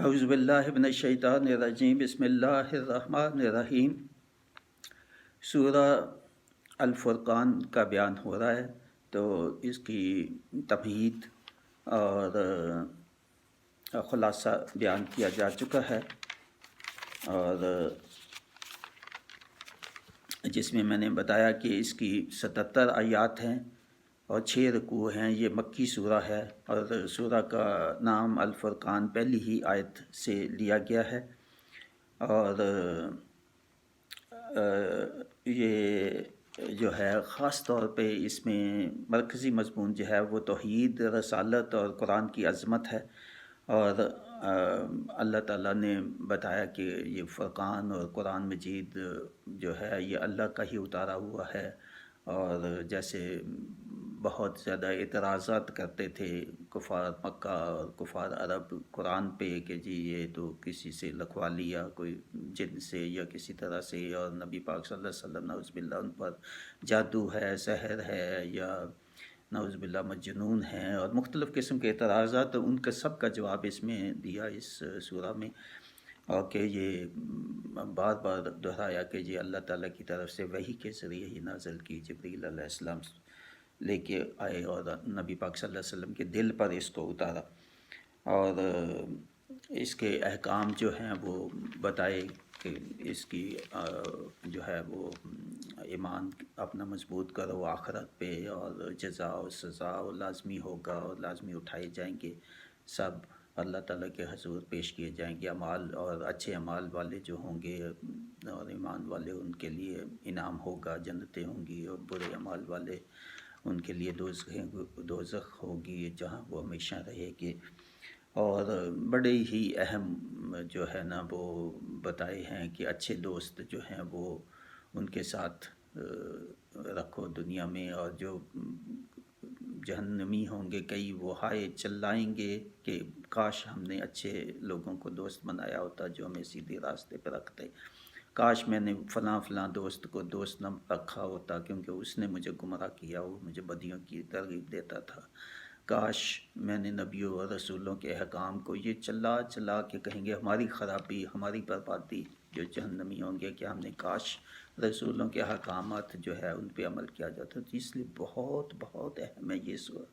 اعوذ باللہ من الشیطان الرجیم، بسم اللہ الرحمن الرحیم۔ سورہ الفرقان کا بیان ہو رہا ہے، تو اس کی تمہید اور خلاصہ بیان کیا جا چکا ہے، اور جس میں نے بتایا کہ اس کی 77 آیات ہیں اور 6 رکوع ہیں۔ یہ مکی سورہ ہے، اور سورہ کا نام الفرقان پہلی ہی آیت سے لیا گیا ہے، اور یہ جو ہے خاص طور پہ اس میں مرکزی مضمون جو ہے وہ توحید، رسالت اور قرآن کی عظمت ہے۔ اور اللہ تعالیٰ نے بتایا کہ یہ فرقان اور قرآن مجید جو ہے یہ اللہ کا ہی اتارا ہوا ہے، اور جیسے بہت زیادہ اعتراضات کرتے تھے کفار مکہ اور کفار عرب قرآن پہ کہ جی یہ تو کسی سے لکھوا لیا، کوئی جن سے یا کسی طرح سے، اور نبی پاک صلی اللہ علیہ وسلم نعوذ باللہ ان پر جادو ہے، سحر ہے، یا نعوذ باللہ مجنون ہیں، اور مختلف قسم کے اعتراضات، ان کا سب کا جواب اس میں دیا اس سورہ میں، اور کہ یہ بار بار دہرایا کہ یہ اللہ تعالیٰ کی طرف سے وحی کے ذریعے ہی نازل کی، جبریل علیہ السلام لے کے آئے اور نبی پاک صلی اللہ علیہ وسلم کے دل پر اس کو اتارا، اور اس کے احکام جو ہیں وہ بتائے کہ اس کی جو ہے وہ ایمان اپنا مضبوط کرو آخرت پہ، اور جزا و سزا لازمی ہوگا اور لازمی اٹھائے جائیں گے، سب اللہ تعالیٰ کے حضور پیش کیے جائیں گے۔ اعمال اور اچھے اعمال والے جو ہوں گے اور ایمان والے، ان کے لیے انعام ہوگا، جنتیں ہوں گی، اور برے اعمال والے ان کے لیے دوزخ ہوگی جہاں وہ ہمیشہ رہے گے۔ اور بڑے ہی اہم جو ہے نا وہ بتائے ہیں کہ اچھے دوست جو ہیں وہ ان کے ساتھ رکھو دنیا میں، اور جو جہنمی ہوں گے کئی وہ ہائے چلائیں گے کہ کاش ہم نے اچھے لوگوں کو دوست بنایا ہوتا جو ہمیں سیدھے راستے پہ رکھتے، کاش میں نے فلاں فلاں دوست کو دوست نہ رکھا ہوتا کیونکہ اس نے مجھے گمراہ کیا، وہ مجھے بدیوں کی ترغیب دیتا تھا، کاش میں نے نبیوں اور رسولوں کے احکام کو یہ چلا چلا کے کہیں گے ہماری خرابی، ہماری بربادی، جو جہنمی ہوں گے کہ ہم نے کاش رسولوں کے احکامات جو ہے ان پہ عمل کیا جاتا۔ تو اس لیے بہت بہت اہم ہے یہ سورہ،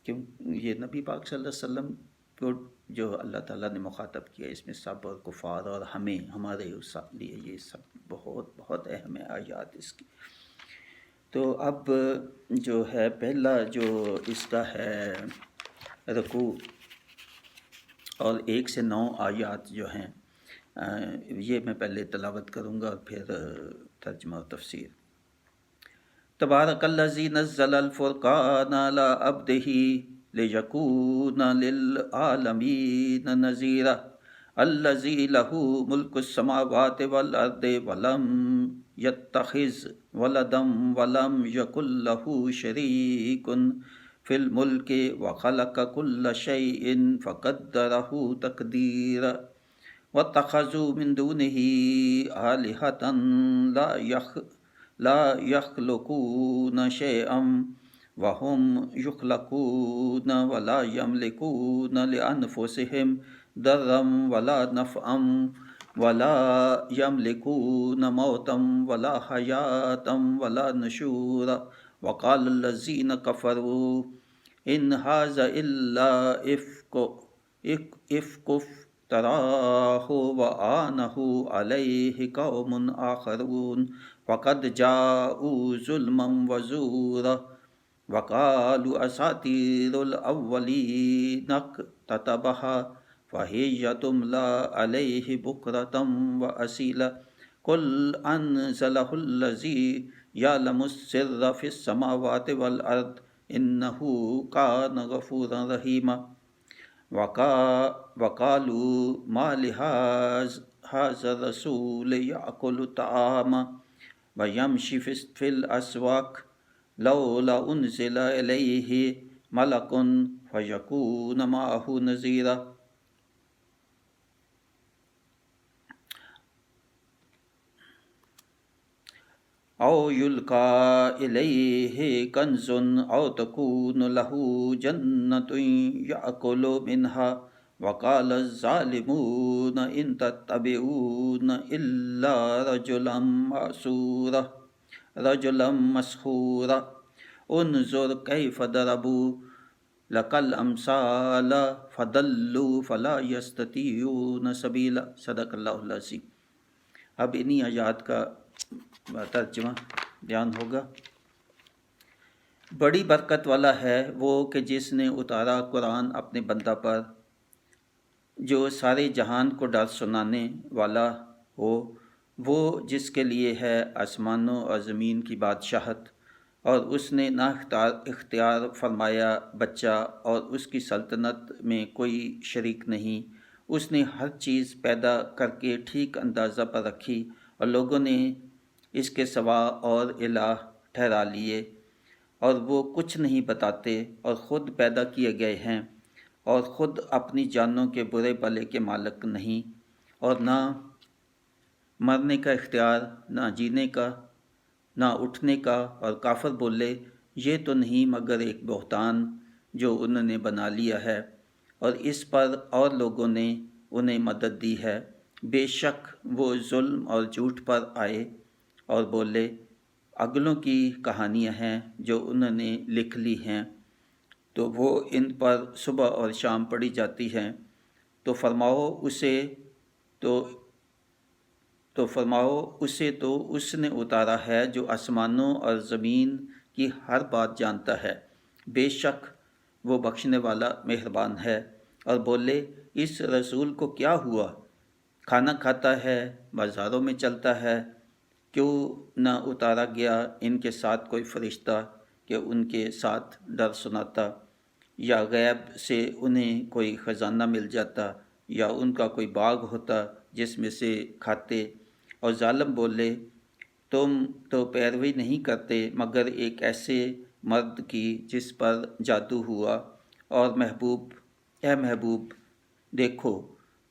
کیوں یہ نبی پاک صلی اللہ علیہ وسلم کو جو اللہ تعالیٰ نے مخاطب کیا، اس میں سب اور کفار اور ہمیں، ہمارے لیے یہ سب بہت بہت اہم ہے آیات اس کی۔ تو اب جو ہے پہلا جو اس کا ہے رکوع اور 1 سے 9 آیات جو ہیں یہ میں پہلے تلاوت کروں گا اور پھر ترجمہ و تفسیر۔ تبارک الذی نزل الفرقان علی عبدہ لیکون للعالمین نذیرا الذی لہ ملک السماوات والارض ولم یتخذ ولدا ولم یکن لہ شریک فی الملک وخلق کل شیء فقدرہ تقدیرا واتخذوا من دونه آلهة لا يخلقون شيئا وهم يخلقون ولا يملكون لأنفسهم ضرا ولا نفعا ولا يملكون موتا ولا حياة ولا نشورا وقال الذين كفروا إن هذا إلا إفك تراه وآنه عليه قوم آخرون وقد جاءوا ظلما وزورا وقالوا أساطير الأولين اكتتبها فهي تملى عليه بكرة وأصيلا قل أنزله الذي يعلم السر في السماوات والأرض إنه كان غفورا رحيما وقالوا ما لهذا الرسول يأكل الطعام ويمشي في الأسواق لولا أنزل إليه ملك فيكون معه نذيرا أو يلقى إليه كنز أو تكون له جنة يأكل منها وقال الظالمون ان تتبعون الا رجلا مسحورا انظر کیف ضربوا لك الامثال فضلوا فلا يستطيعون سبیلا۔ صدق اللہ العظیم۔ اب انہی آیات کا ترجمہ بیان ہوگا۔ بڑی برکت والا ہے وہ کہ جس نے اتارا قرآن اپنے بندہ پر، جو سارے جہان کو ڈر سنانے والا ہو، وہ جس کے لیے ہے آسمانوں اور زمین کی بادشاہت، اور اس نے نہ اختیار فرمایا بچہ، اور اس کی سلطنت میں کوئی شریک نہیں۔ اس نے ہر چیز پیدا کر کے ٹھیک اندازہ پر رکھی، اور لوگوں نے اس کے سوا اور الہ ٹھہرا لیے، اور وہ کچھ نہیں بتاتے، اور خود پیدا کیے گئے ہیں، اور خود اپنی جانوں کے برے بھلے کے مالک نہیں، اور نہ مرنے کا اختیار، نہ جینے کا، نہ اٹھنے کا۔ اور کافر بولے یہ تو نہیں مگر ایک بہتان جو انہوں نے بنا لیا ہے، اور اس پر اور لوگوں نے انہیں مدد دی ہے۔ بے شک وہ ظلم اور جھوٹ پر آئے اور بولے اگلوں کی کہانیاں ہیں جو انہوں نے لکھ لی ہیں، تو وہ ان پر صبح اور شام پڑھی جاتی ہیں۔ تو فرماؤ اسے تو اس نے اتارا ہے جو آسمانوں اور زمین کی ہر بات جانتا ہے، بے شک وہ بخشنے والا مہربان ہے۔ اور بولے اس رسول کو کیا ہوا؟ کھانا کھاتا ہے، بازاروں میں چلتا ہے، کیوں نہ اتارا گیا ان کے ساتھ کوئی فرشتہ کہ ان کے ساتھ ڈر سناتا، یا غیب سے انہیں کوئی خزانہ مل جاتا، یا ان کا کوئی باغ ہوتا جس میں سے کھاتے۔ اور ظالم بولے تم تو پیروی نہیں کرتے مگر ایک ایسے مرد کی جس پر جادو ہوا، اور اے محبوب دیکھو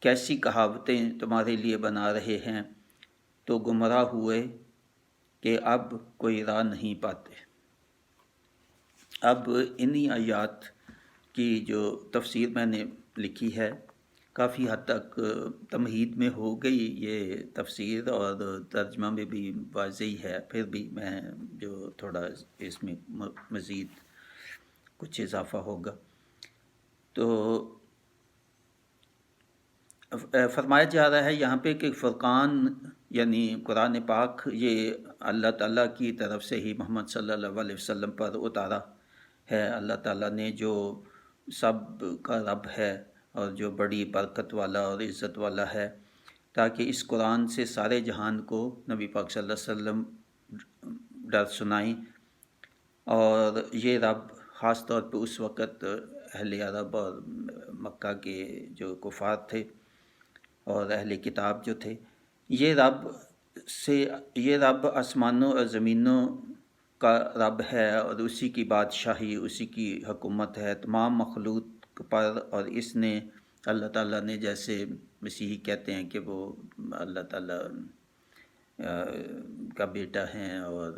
کیسی کہاوتیں تمہارے لیے بنا رہے ہیں، تو گمراہ ہوئے کہ اب کوئی راہ نہیں پاتے۔ اب انہی آیات کی جو تفسیر میں نے لکھی ہے، کافی حد تک تمہید میں ہو گئی یہ تفسیر، اور ترجمہ میں بھی واضح ہے، پھر بھی میں جو تھوڑا اس میں مزید کچھ اضافہ ہوگا۔ تو فرمایا جا رہا ہے یہاں پہ کہ فرقان یعنی قرآن پاک یہ اللہ تعالیٰ کی طرف سے ہی محمد صلی اللہ علیہ وسلم پر اتارا ہے، اللہ تعالیٰ نے جو سب کا رب ہے اور جو بڑی برکت والا اور عزت والا ہے، تاکہ اس قرآن سے سارے جہان کو نبی پاک صلی اللہ علیہ وسلم ڈر سنائیں۔ اور یہ رب خاص طور پہ اس وقت اہل عرب اور مکہ کے جو کفار تھے اور اہل کتاب جو تھے، یہ رب آسمانوں اور زمینوں کا رب ہے، اور اسی کی بادشاہی، اسی کی حکومت ہے تمام مخلوق پر۔ اور اس نے اللہ تعالیٰ نے، جیسے مسیحی کہتے ہیں کہ وہ اللہ تعالیٰ کا بیٹا ہیں اور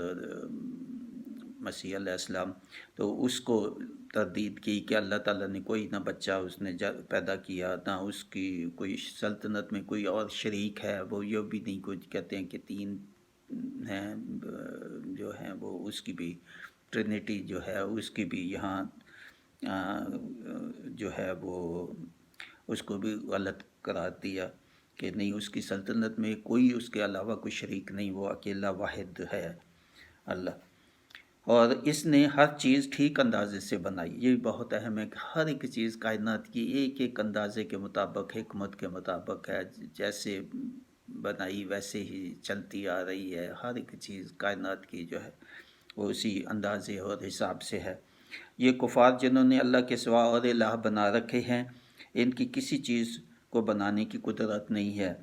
مسیح علیہ السلام، تو اس کو تردید کی کہ اللہ تعالیٰ نے کوئی نہ بچہ اس نے پیدا کیا، نہ اس کی کوئی سلطنت میں کوئی اور شریک ہے، وہ یہ بھی نہیں کچھ کہتے ہیں کہ تین ہیں جو ہیں، وہ اس کی بھی ٹرینٹی جو ہے اس کی بھی یہاں جو ہے وہ اس کو بھی غلط قرار دیا کہ نہیں، اس کی سلطنت میں کوئی اس کے علاوہ کوئی شریک نہیں، وہ اکیلا واحد ہے اللہ۔ اور اس نے ہر چیز ٹھیک اندازے سے بنائی، یہ بہت اہم ہے کہ ہر ایک چیز کائنات کی ایک ایک اندازے کے مطابق، حکمت کے مطابق ہے، جیسے بنائی ویسے ہی چلتی آ رہی ہے، ہر ایک چیز کائنات کی جو ہے وہ اسی اندازے اور حساب سے ہے۔ یہ کفار جنہوں نے اللہ کے سوا اور الہ بنا رکھے ہیں، ان کی کسی چیز کو بنانے کی قدرت نہیں ہے،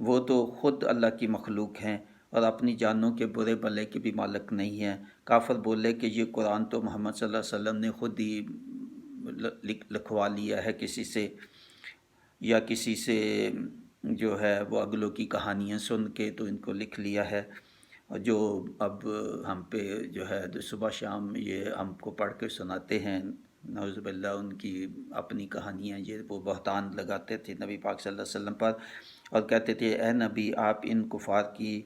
وہ تو خود اللہ کی مخلوق ہیں اور اپنی جانوں کے برے بھلے کے بھی مالک نہیں ہیں۔ کافر بولے کہ یہ قرآن تو محمد صلی اللہ علیہ وسلم نے خود ہی لکھوا لیا ہے کسی سے، یا کسی سے جو ہے وہ اگلوں کی کہانیاں سن کے تو ان کو لکھ لیا ہے، جو اب ہم پہ جو ہے صبح شام یہ ہم کو پڑھ کے سناتے ہیں نعوذ باللہ ان کی اپنی کہانیاں یہ وہ بہتان لگاتے تھے نبی پاک صلی اللہ علیہ وسلم پر، اور کہتے تھے اے نبی آپ ان کفار کی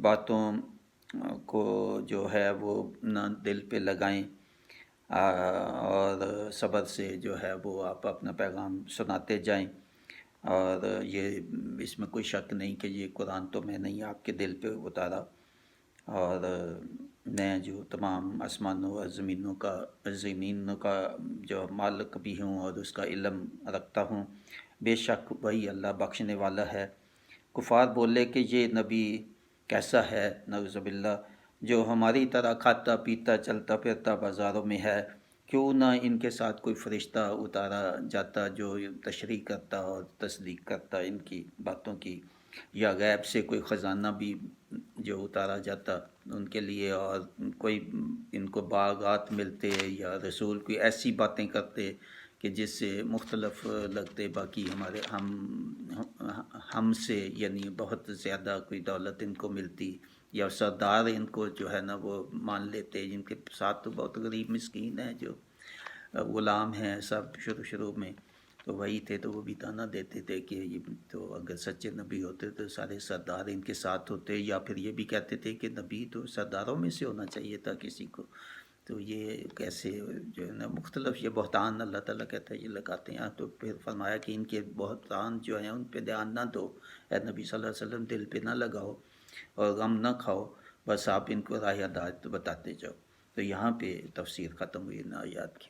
باتوں کو جو ہے وہ نہ دل پہ لگائیں، اور صبر سے جو ہے وہ آپ اپنا پیغام سناتے جائیں، اور یہ اس میں کوئی شک نہیں کہ یہ قرآن تو میں نے ہی آپ کے دل پہ اتارا، اور میں جو تمام آسمانوں اور زمینوں کا جو مالک بھی ہوں اور اس کا علم رکھتا ہوں، بے شک وہی اللہ بخشنے والا ہے۔ کفار بولے کہ یہ نبی کیسا ہے نعوذ باللہ جو ہماری طرح کھاتا پیتا چلتا پھرتا بازاروں میں ہے، کیوں نہ ان کے ساتھ کوئی فرشتہ اتارا جاتا جو تشریح کرتا اور تصدیق کرتا ان کی باتوں کی، یا غیب سے کوئی خزانہ بھی جو اتارا جاتا ان کے لیے، اور کوئی ان کو باغات ملتے، یا رسول کوئی ایسی باتیں کرتے کہ جس سے مختلف لگتے باقی ہم سے، یعنی بہت زیادہ کوئی دولت ان کو ملتی، یا سردار ان کو جو ہے نا وہ مان لیتے، جن کے ساتھ تو بہت غریب مسکین ہیں جو غلام ہیں سب شروع میں، تو وہی تھے، تو وہ بھی تانا دیتے تھے کہ یہ تو اگر سچے نبی ہوتے تو سارے سردار ان کے ساتھ ہوتے، یا پھر یہ بھی کہتے تھے کہ نبی تو سرداروں میں سے ہونا چاہیے تھا کسی کو، تو یہ کیسے جو ہے نا مختلف یہ بہتان اللہ تعالیٰ کہتا ہے یہ لگاتے ہیں، تو پھر فرمایا کہ ان کے بہتان جو ہیں ان پہ دھیان نہ دو، اے نبی صلی اللہ علیہ وسلم دل پہ نہ لگاؤ اور غم نہ کھاؤ، بس آپ ان کو راہ ہدایت بتاتے جاؤ۔ تو یہاں پہ تفسیر ختم ہوئی ان آیات کی۔